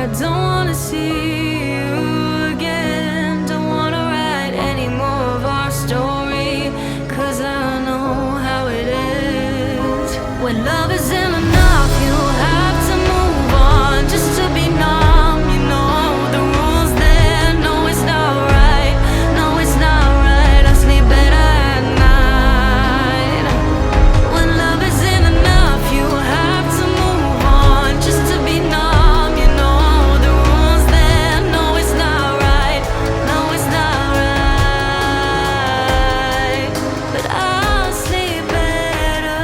I don't wanna see you again. Don't wanna write any more of our story, 'cause I know how it is. When love isn't enough, you have to move on just to be numb. You know the rules there. No, it's not right. No, it's not right. I sleep better at night. When love isn't enough, you have to move on just to be numb. You know the rules there. No, it's not right. No, it's not right. But I'll sleep better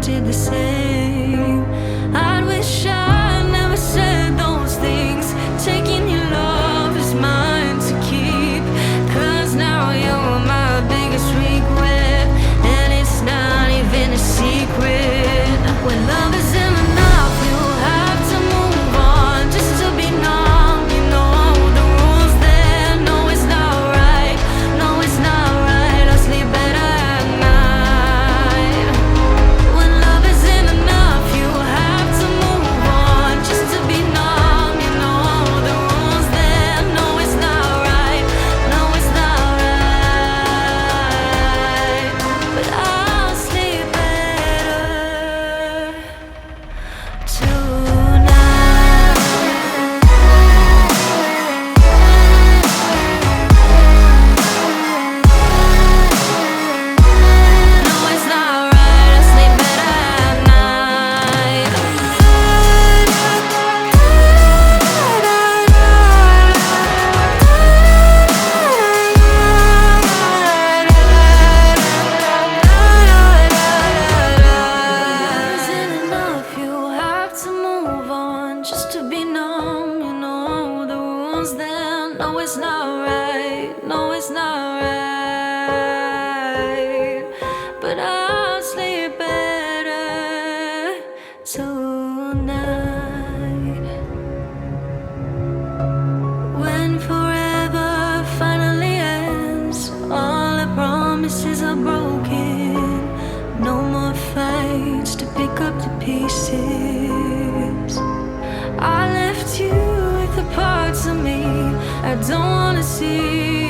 did the same. I wish I never said those things. Taking your love is mine to keep, 'cause now you're my biggest regret, and it's not even a secret. When love isn't enough, you have to move on just to be numb. You know the rules there. No, it's not right. No, it's not right. I sleep better at night. When love isn't enough, you have to move on just to be numb. You know the rules there. No, it's not right. No, it's not right. But I'll sleep better tonight. No, it's not right. I sleep better at night. Isn't enough, you have to move on just to be numb. You know the rules then. No, it's not right. No, it's not right. But I'll sleep better tonight. When forever finally ends, all the promises are broken. No more fights to pick up the pieces. I left you with the parts of me I don't wanna see